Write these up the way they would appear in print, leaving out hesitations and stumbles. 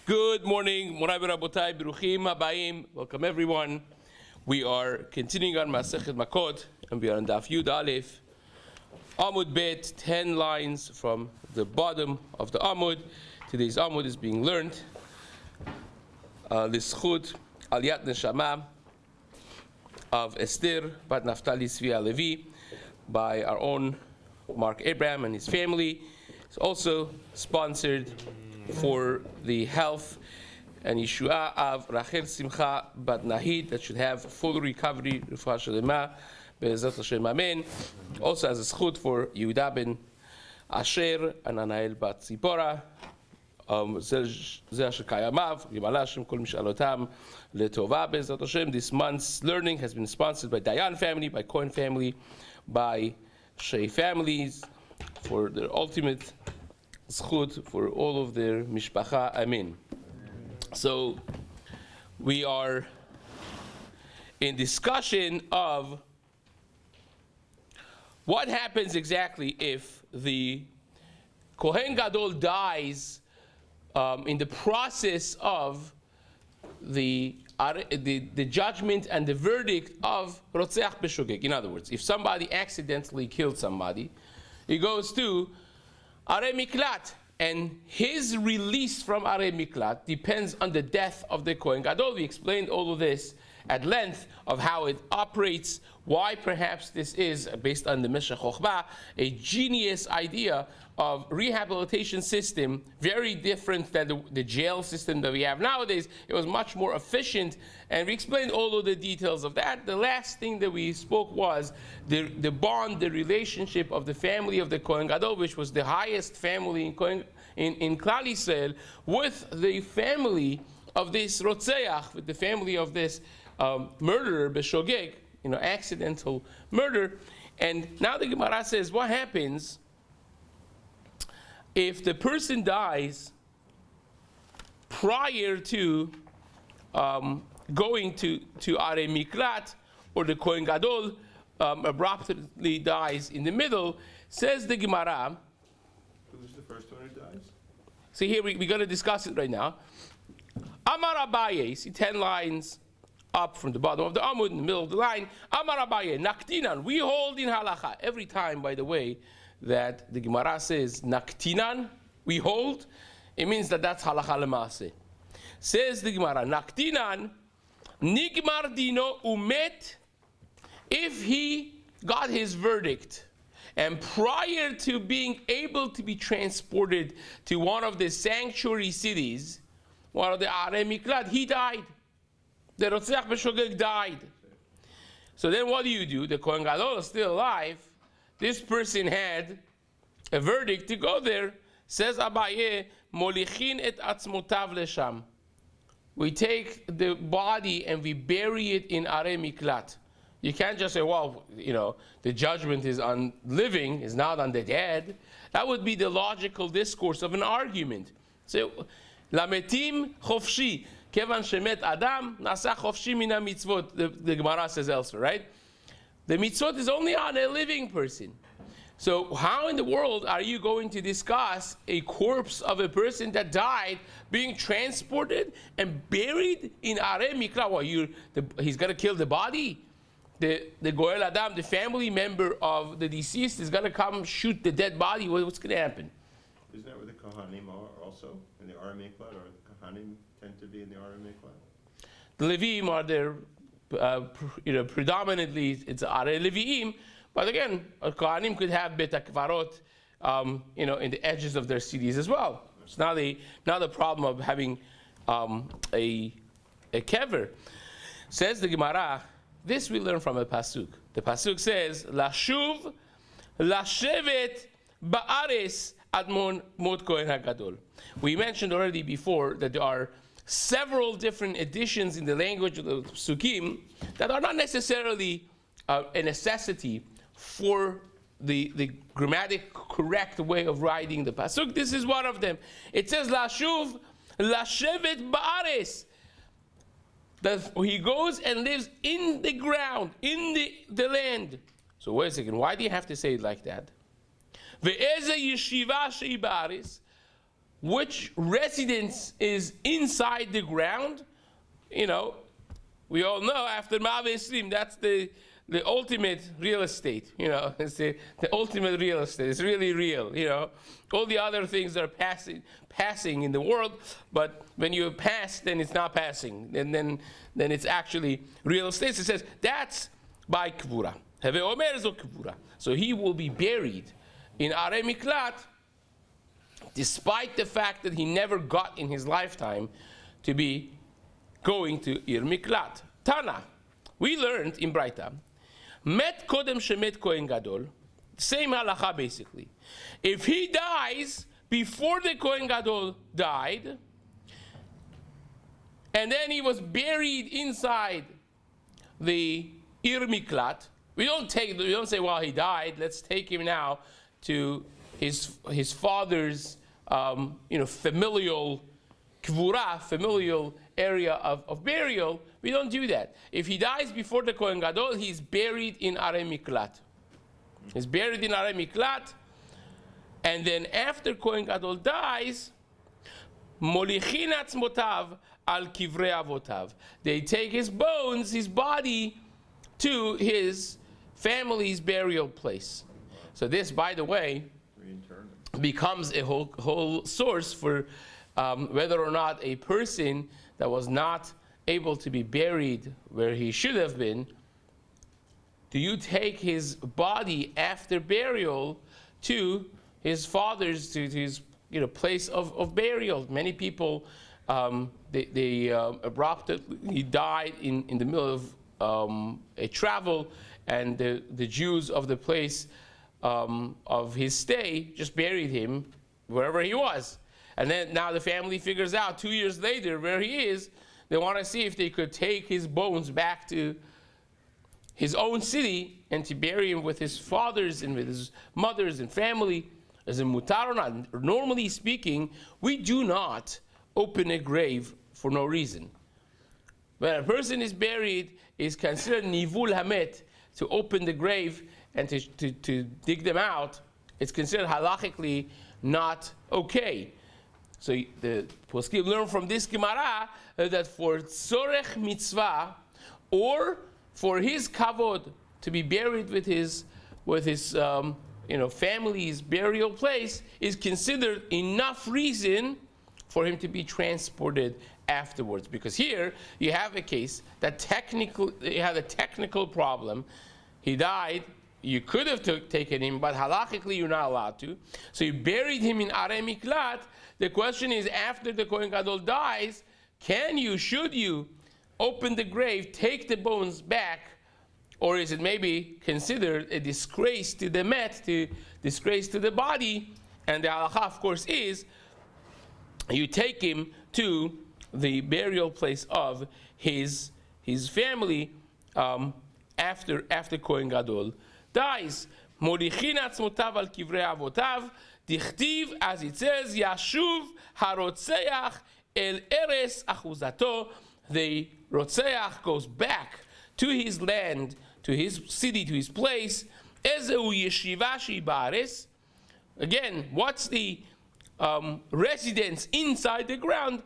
Good morning, Morai Rabotai, Biruchim Habayim. Welcome everyone. We are continuing on Masechet Makkot, and we are on Daf Yud Aleph, Amud Bet, 10 lines from the bottom of the Amud. Today's Amud is being learned. L'schut Aliyat Neshama of Esther Bat Naftali Tzvi Levi by our own Mark Abraham and his family. It's also sponsored for the health and Yeshua of Rachel Simcha Bat Nahid, that should have full recovery, Refuah Shalema, Be'ezrat Hashem Amen. Also as a schut for Yehuda ben Asher and Anael Bat Zipora, Zeh Asher Kayamav, Yimala Hashem Kol Mishalotam Letova Be'ezrat Hashem. This month's learning has been sponsored by Dayan family, by Cohen family, by Shei families, for their ultimate zchut for all of their mishpacha. Amen. So we are in discussion of what happens exactly if the Kohen Gadol dies in the process of the judgment and the verdict of Rotzeach B'Shogeg. In other words, if somebody accidentally killed somebody, he goes to Arei Miklat, and his release from Arei Miklat depends on the death of the Kohen Gadol. We explained all of this at length of how it operates, why perhaps this is, based on the Meshech Chochmah, a genius idea of rehabilitation system, very different than the jail system that we have nowadays. It was much more efficient, and we explained all of the details of that. The last thing that we spoke was the bond, the relationship of the family of the Kohen Gadol, which was the highest family in Klal Yisrael, with the family of this Rotzeach, with the family of this murderer, B'Shogeg, accidental murder. And now the Gemara says, what happens if the person dies prior to going to Arei Miklat, or the Kohen Gadol abruptly dies in the middle? Says the Gemara. Who's the first one who dies? See here, we're going to discuss it right now. Amar Abaye, see 10 lines up from the bottom of the Amud, in the middle of the line. Amar Abaye, Naktinan, we hold in halacha. Every time, by the way, that the Gemara says Naktinan, we hold, it means that's halacha l'maaseh. Says the Gemara, Naktinan, Nigmar dino umet, if he got his verdict, and prior to being able to be transported to one of the sanctuary cities, one of the Arei Miklat, he died. The Rotzeach B'Shogeg died. So then what do? The Kohen Gadol is still alive. This person had a verdict to go there. Says Abaye, Molichin et atzmotav lesham. We take the body and we bury it in Arei Miklat. You can't just say, well, the judgment is on living, is not on the dead. That would be the logical discourse of an argument. So, Lametim chofshi, kevan shemet adam, nasa chofshi mina mitzvot, the Gemara says elsewhere, right? The mitzvot is only on a living person. So how in the world are you going to discuss a corpse of a person that died being transported and buried in Arei Miklat? Well, he's going to kill the body? The Goel Adam, the family member of the deceased, is going to come shoot the dead body. What's going to happen? Isn't that where the Kohanim are also, in the Arei Miklat, or the Kohanim tend to be in the Arei Miklat? The Levim are there, predominantly it's Arei Leviim, but again, Kohanim could have Bet HaKvarot, in the edges of their cities as well. It's not the problem of having a kever. Says the Gemara, this we learn from a pasuk. The pasuk says, "Lashuv, lashevet ba'ares admon mot kohen hagadol." We mentioned already before that there are several different editions in the language of the psukim that are not necessarily a necessity for the grammatic correct way of writing the pasuk. This is one of them. It says, "Lashuv, lashevet ba'ares." That he goes and lives in the ground, in the land. So wait a second, why do you have to say it like that? Ve'eze yeshiva she'i ba'aris. which residence is inside the ground, you know, we all know after Ma'aveh Esrim, that's the ultimate real estate, you know, it's the ultimate real estate. It's really real, you know. All the other things are passing in the world, but when you pass, then it's not passing, and then it's actually real estate. So it says that's by Kvura. Heve Omer zo Kvura. So he will be buried in Arei Miklat, despite the fact that he never got in his lifetime to be going to Ir Miklat. Tana, we learned in Braita, Met Kodem Shemet Kohen Gadol, same halacha basically. If he dies before the Kohen Gadol died, and then he was buried inside the Ir Miklat, we don't say, well, he died, let's take him now to his father's familial kvura, familial area of burial. We don't do that. If he dies before the Kohen Gadol, he's buried in Arei Miklat. He's buried in Arei Miklat, and then after Kohen Gadol dies, molichin atzmotav al kivrei avotav. They take his bones, his body, to his family's burial place. So this, by the way, becomes a whole source for whether or not a person that was not able to be buried where he should have been, do you take his body after burial to his father's, to his place of burial? Many people, he died in the middle of a travel, and the Jews of the place of his stay just buried him wherever he was. And then now the family figures out 2 years later where he is. They want to see if they could take his bones back to his own city and to bury him with his fathers and with his mothers and family. As a mutar or not, normally speaking, we do not open a grave for no reason. When a person is buried, it's considered nivul hamet, to open the grave and to dig them out. It's considered halachically not okay. So the poskim learn from this Gemara that for tzorech mitzvah, or for his kavod to be buried with his family's burial place, is considered enough reason for him to be transported afterwards. Because here you have a case that you had a technical problem. He died. You could have taken him, but halachically you're not allowed to. So you buried him in Arei Miklat. The question is, after the Kohen Gadol dies, should you open the grave, take the bones back, or is it maybe considered a disgrace to the disgrace to the body? And the halacha, of course, is you take him to the burial place of his family after Kohen Gadol dies. Morichin atzmotav al kivrei avotav, dichtiv, as it says, yashuv harotzeach el eres achuzato. The rotzeach goes back to his land, to his city, to his place. Ezeu yeshiva shibares. Again, what's the residence inside the ground?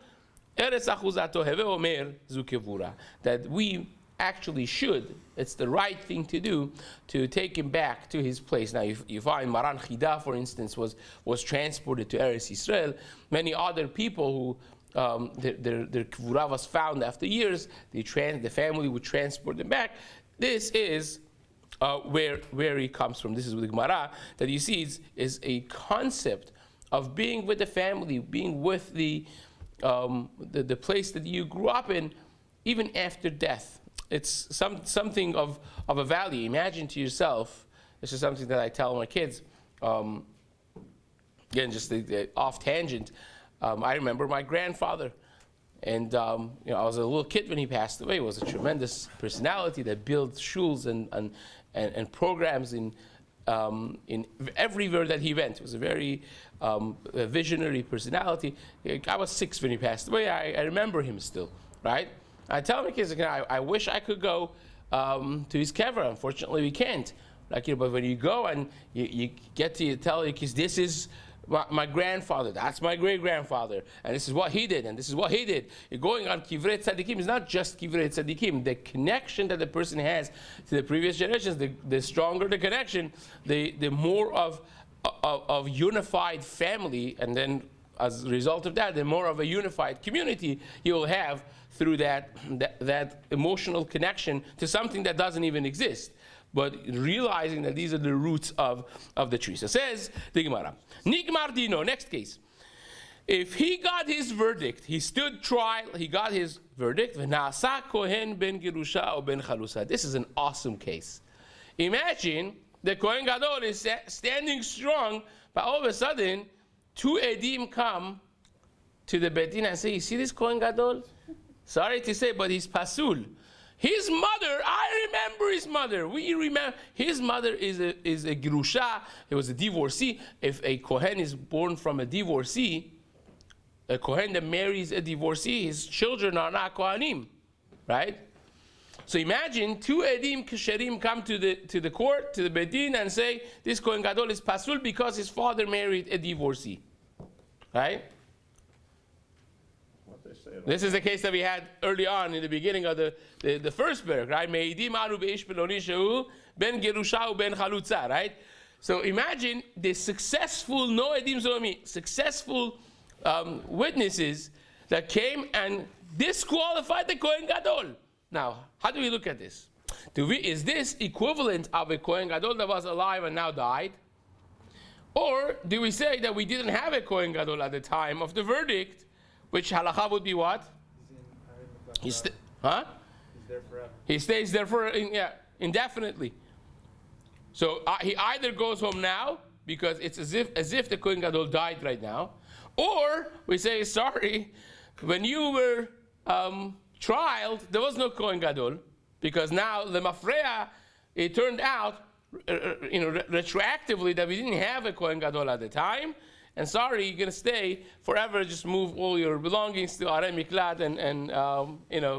Eres achuzato heve omer zu kevura. That we actually should, it's the right thing to do, to take him back to his place. Now you find Maran Chida, for instance, was transported to Eretz Yisrael. Many other people who their kvura was found after years, the family would transport them back. This is where he comes from. This is with the Gemara that you see is a concept of being with the family, being with the place that you grew up in, even after death. It's something of a value. Imagine to yourself, this is something that I tell my kids, again, just the off tangent. I remember my grandfather, and I was a little kid when he passed away. He was a tremendous personality that built shuls and programs in everywhere that he went. It was a very visionary personality. I was 6 when he passed away. I remember him still, right? I tell my kids, I wish I could go to his kever. Unfortunately, we can't. But when you go and you get to tell your kids, this is my grandfather, that's my great-grandfather, and this is what he did, and this is what he did. You're going on Kivrei Tzadikim. It's not just Kivrei Tzadikim. The connection that the person has to the previous generations, the stronger the connection, the more of unified family, and then as a result of that, the more of a unified community you will have through that emotional connection to something that doesn't even exist. But realizing that these are the roots of the tree. So says the Gemara, Nigmar Dino, next case. If he got his verdict, he stood trial, he got his verdict, V'na'asa kohen ben gerusha or ben chalusa. This is an awesome case. Imagine the Kohen Gadol is standing strong, but all of a sudden, two Edim come to the Beit Din and say, you see this Kohen Gadol? Sorry to say, but he's pasul. His mother, I remember his mother. We remember his mother is a gerusha. It was a divorcee. If a kohen is born from a divorcee, a kohen that marries a divorcee, his children are not kohanim, right? So imagine two edim kesherim come to the court, to the Beit Din, and say this kohen gadol is pasul because his father married a divorcee, right? This is the case that we had early on in the beginning of the first parak, right? Me'idim anu beish peloni shehu ben gerusha ben chalutza, right? So imagine the successful no edim zomi, successful witnesses that came and disqualified the Kohen Gadol. Now, how do we look at this? Is this equivalent of a Kohen Gadol that was alive and now died? Or do we say that we didn't have a Kohen Gadol at the time of the verdict? Which halacha would be what? He's there forever. He stays there indefinitely. So he either goes home now because it's as if the Kohen Gadol died right now, or we say sorry, when you were trialed there was no Kohen Gadol because now the mafreya, it turned out retroactively that we didn't have a Kohen Gadol at the time. And sorry, you're going to stay forever. Just move all your belongings to Arei Miklat and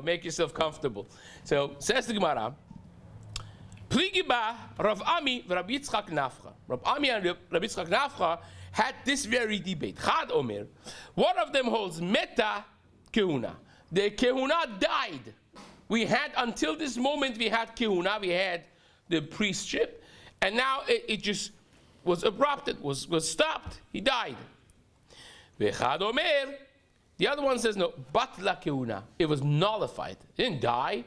make yourself comfortable. So says the Gemara, Pligiba Rav Ami Rabbi Yitzchak Nafcha. Rav Ami and Rabbi Yitzchak Nafcha had this very debate. Chad Omer, one of them holds Meta Kehuna. The Kehuna died. We had until this moment we had Kehuna, we had the priestship, and now it just was abrupted, was stopped. He died. V'chad omer, the other one says no, batla keuna. It was nullified. It didn't die.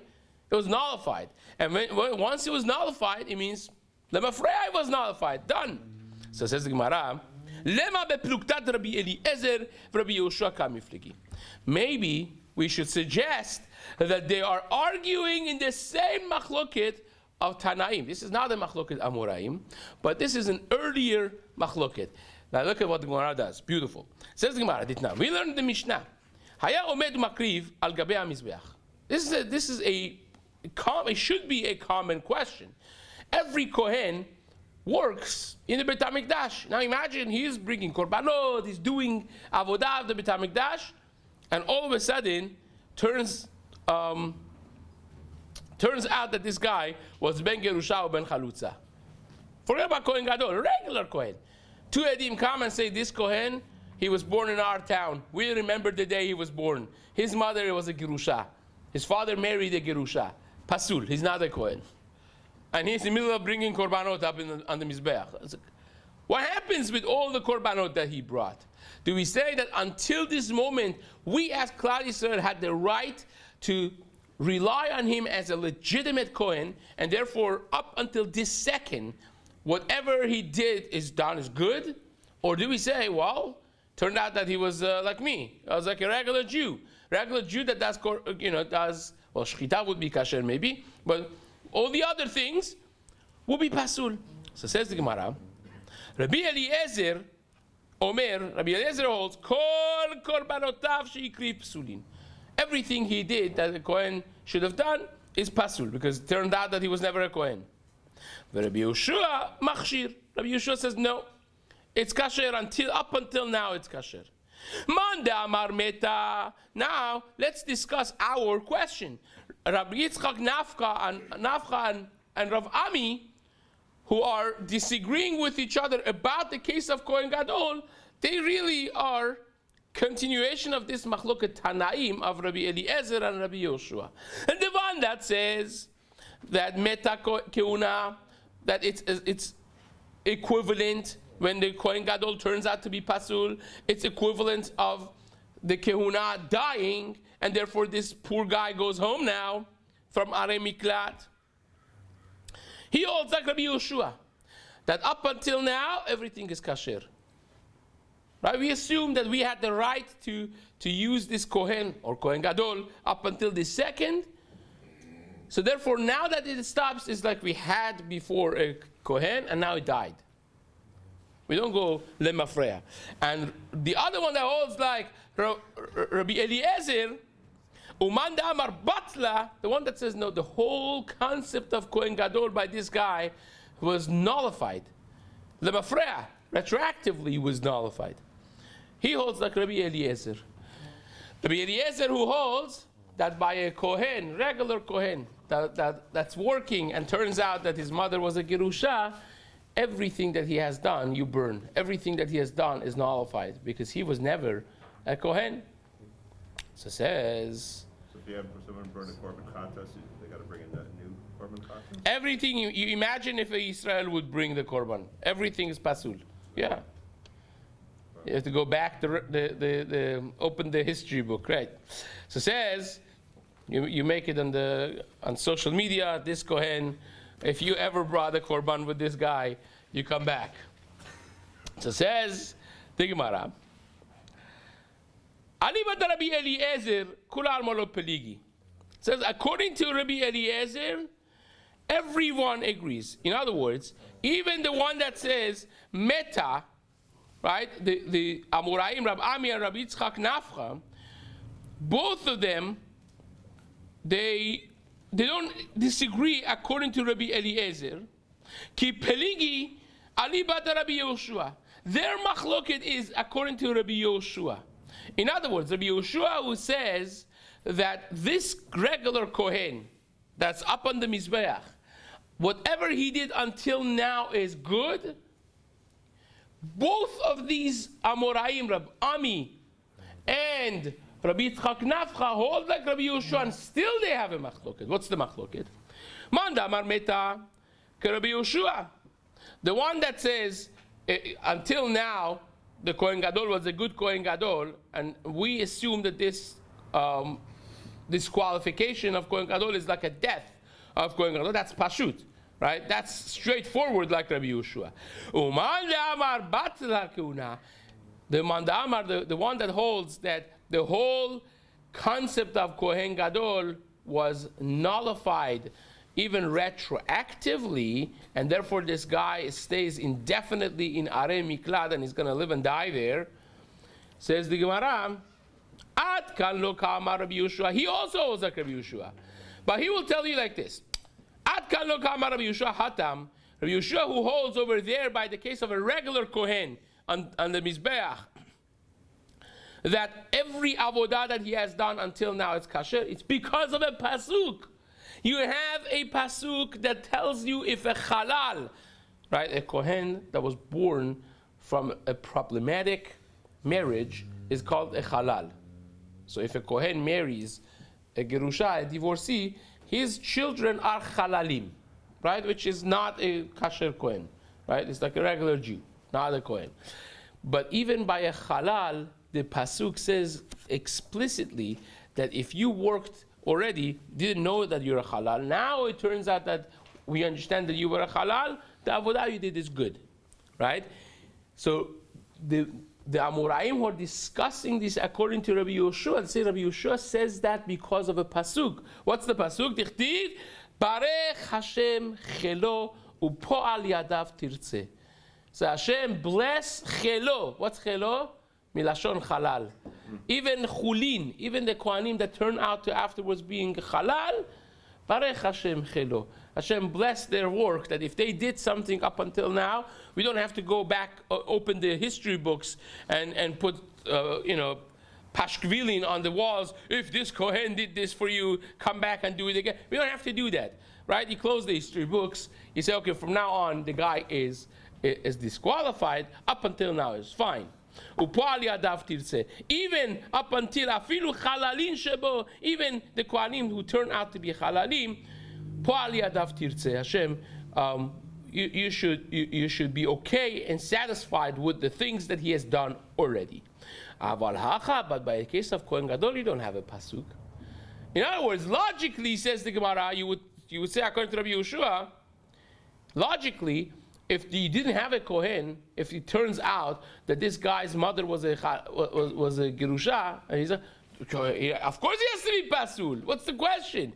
It was nullified. And once it was nullified, it means lemafreya was nullified. Done. So says the Gemara, lema bepluktat Rabbi Eliezer v'Rabbi Yehoshua kamiflegi. Maybe we should suggest that they are arguing in the same machloket of Tanaim. This is not the machloket Amoraim, but this is an earlier machloket. Now look at what the Gemara does. Beautiful. Says the Gemara, Ditna. We learned the Mishnah. Haya omed makriv al gabei hamizbeach. It should be a common question. Every Kohen works in the Beit HaMikdash. Now imagine he's bringing korbanot, he's doing avodah of the Beit HaMikdash, and all of a sudden turns out that this guy was ben gerusha or ben chalutza. Forget about Kohen Gadol, regular Kohen. Two Edim come and say, this Kohen, he was born in our town. We remember the day he was born. His mother was a gerusha. His father married a gerusha. Pasul, he's not a Kohen. And he's in the middle of bringing korbanot up on the Mizbeach. What happens with all the korbanot that he brought? Do we say that until this moment, we as Klal Yisrael had the right to rely on him as a legitimate Kohen, and therefore up until this second, whatever he did is done is good? Or do we say, well, turned out that he was like me. I was like a regular Jew that does, well, shchita would be kasher maybe, but all the other things will be pasul. So says the Gemara, Rabbi Eliezer holds, Kol korbanotav sheikriv psulin. Everything he did that the Kohen should have done is pasul, because it turned out that he was never a Kohen. But Rabbi Yehoshua machshir. Rabbi Yehoshua says no, it's kasher up until now it's kasher. Manda amar meta. Now let's discuss our question. Rabbi Yitzchak Nafcha and Rav Ami, who are disagreeing with each other about the case of Kohen Gadol, they really are continuation of this machloket Tanaim of Rabbi Eliezer and Rabbi Yoshua. And the one that says that meta keuna, that it's equivalent when the Kohen Gadol turns out to be pasul, it's equivalent of the kehuna dying, and therefore this poor guy goes home now from Arei Miklat. He holds like Rabbi Yoshua, that up until now everything is kasher. Right? We assume that we had the right to use this Kohen or Kohen Gadol up until the second. So therefore, now that it stops, it's like we had before a Kohen and now it died. We don't go lemafreya. And the other one that holds like Rabbi Eliezer, Uman Amar Batla, the one that says no, the whole concept of Kohen Gadol by this guy was nullified. Lemafreya, retroactively was nullified. He holds like Rabbi Eliezer. Rabbi Eliezer who holds that by a Kohen, regular Kohen, that's working and turns out that his mother was a Gerusha, everything that he has done, you burn. Everything that he has done is nullified because he was never a Kohen. So it says... So if you have someone burn a korban kata, they got to bring in that new korban kata? Everything, you imagine if Israel would bring the korban. Everything is pasul. Yeah. You have to go back the open the history book, right? So it says, you make it on social media, this Kohen, if you ever brought a korban with this guy, you come back. So it says, the Gemara, Rabbi Eliezer, Kular Molo Peligi. Says, according to Rabbi Eliezer, everyone agrees. In other words, even the one that says meta, right? The Amoraim, Rab Ami and Rabbi Yitzchak Nafcha, both of them, they don't disagree according to Rabbi Eliezer. Ki Peligi Ali Bata Rabbi Yoshua. Their machloket is according to Rabbi Yoshua. In other words, Rabbi Yoshua who says that this regular Kohen that's up on the Mizbeach, whatever he did until now is good. Both of these Amoraim, Rab Ami and Rabbi Yitzchak Nafcha, hold like Rabbi Yoshua, and still they have a machloket. What's the machloket? Manda Amar Meta Rabbi Yoshua. The one that says, until now, the Kohen Gadol was a good Kohen Gadol, and we assume that this disqualification of Kohen Gadol is like a death of Kohen Gadol. That's Pashut. Right? That's straightforward like Rabbi Yoshua. The Mandamar, the one that holds that the whole concept of Kohen Gadol was nullified even retroactively, and therefore this guy stays indefinitely in Arei Miklat and he's going to live and die there. Says the Gemara, Ad kan lo ka'amar Rabbi Yoshua. He also holds like Rabbi Yoshua. But he will tell you like this. Ad kan lo ka'amar Rabbi Yoshua hatam. Rabbi Yoshua who holds over there by the case of a regular Kohen on the Mizbeach, that every avodah that he has done until now is kasher, it's because of a pasuk. You have a pasuk that tells you if a halal, right, a Kohen that was born from a problematic marriage is called a halal. So if a Kohen marries a gerusha, a divorcee, his children are halalim, right, which is not a kasher Kohen, right? It's like a regular Jew, not a Kohen. But even by a halal, the pasuk says explicitly that if you worked already, didn't know that you're a halal, now it turns out that we understand that you were a halal, the avodah you did is good, right? So the Amoraim who are discussing this according to Rabbi Yoshua, and say Rabbi Yoshua says that because of a pasuk. What's the pasuk? Dichtiv, Barech Hashem chelo upo'al yadav tirtze. So Hashem bless chelo. What's chelo? Milashon halal. Even chulin, even the kohanim that turn out to afterwards being halal, Barech Hashem chelo. Hashem bless their work, that if they did something up until now, we don't have to go back, open the history books and put, pashkvilin on the walls. If this Kohen did this for you, come back and do it again. We don't have to do that, right? You close the history books. You say, okay, from now on, the guy is disqualified. Up until now is fine. Upoali adav tirtzeh. Even up until afilu chalalin shebo, even the kohanim who turn out to be chalalim, poali adav tirtzeh. Hashem, you should be okay and satisfied with the things that he has done already. Aval hacha, but by the case of Kohen Gadol, you don't have a pasuk. In other words, logically, says the Gemara, you would say according to Rabbi Yehoshua, logically, if you didn't have a Kohen, if it turns out that this guy's mother was a Gerusha, and he's of course he has to be Pasul. What's the question?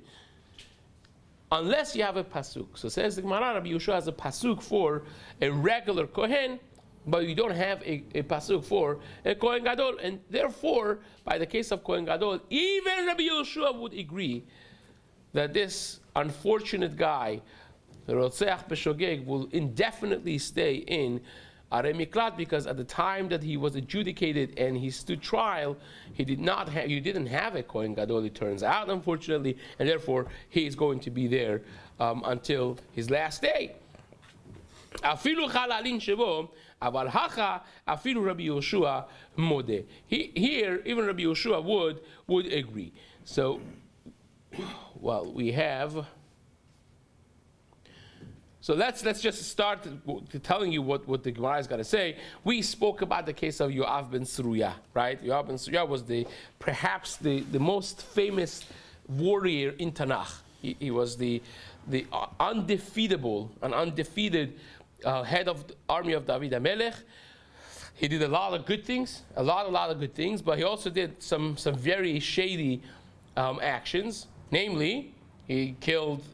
Unless you have a Pasuk. So says the Gemara, Rabbi Yehoshua has a Pasuk for a regular Kohen, but you don't have a Pasuk for a Kohen Gadol. And therefore, by the case of Kohen Gadol, even Rabbi Yehoshua would agree that this unfortunate guy, the Rotzeach B'Shogeg, will indefinitely stay in Arei Miklat, because at the time that he was adjudicated and he stood trial, you didn't have a Kohen Gadol, it turns out, unfortunately, and therefore he is going to be there until his last day. Afilu chalalin shebo, aval hacha, afilu Rabbi Yehoshua modeh. Here, even Rabbi Yehoshua would agree. So, well, we have. So let's just start telling you what the Gemara is going to say. We spoke about the case of Yoav ben Tzruya, right? Yoav ben Tzruya was perhaps the most famous warrior in Tanakh. He was the undefeated head of the army of David HaMelech. He did a lot of good things, a lot of good things, but he also did some very shady actions. Namely, he killed.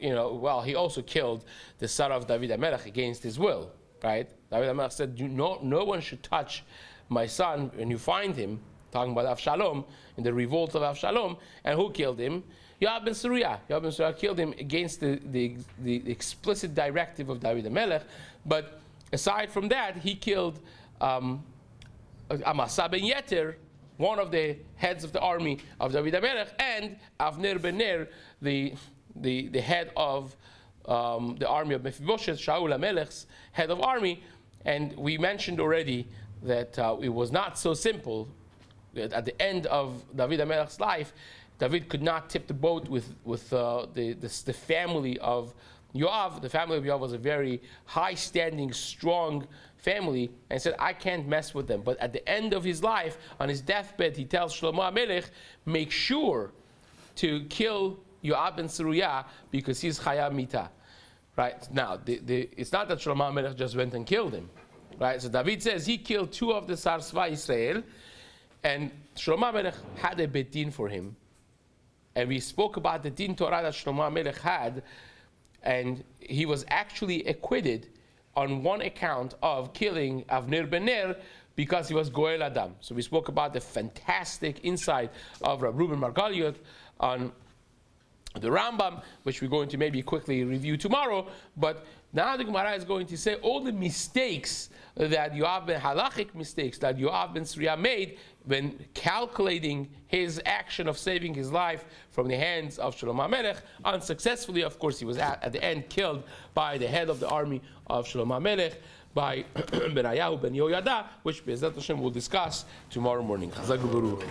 He also killed the son of David HaMelech against his will, right? David HaMelech said, no one should touch my son. When you find him, talking about Avshalom, in the revolt of Avshalom, and who killed him? Yoav ben Tzruya. Yoav ben Tzruya killed him against the explicit directive of David HaMelech. But aside from that, he killed Amasa ben Yeter, one of the heads of the army of David HaMelech, and Avner ben Ner, the head of the army of Mephibosheth, Shaul HaMelech's head of army. And we mentioned already that it was not so simple. That at the end of David HaMelech's life, David could not tip the boat with the family of Yoav. The family of Yoav was a very high-standing, strong family, and said, I can't mess with them. But at the end of his life, on his deathbed, he tells Shlomo HaMelech, make sure to kill Yoav ben Tzruya because he's Chaya Mita. Right? Now, it's not that Shlomo HaMelech just went and killed him. Right? So David says he killed two of the Sarsva Israel, and Shlomo HaMelech had a bet din for him. And we spoke about the din Torah that Shlomo HaMelech had, and he was actually acquitted on one account of killing Avner ben Ner because he was Goel Adam. So we spoke about the fantastic insight of Rav Reuben Margaliot on the Rambam, which we're going to maybe quickly review tomorrow. But now the Gemara is going to say all the mistakes that halachic mistakes that Yoav ben Tzruya made when calculating his action of saving his life from the hands of Shlomo HaMelech unsuccessfully. Of course, he was at the end killed by the head of the army of Shlomo HaMelech, by Benayahu ben Yehoyada, which Be'ezrat Hashem will discuss tomorrow morning. Chazak u'Baruch.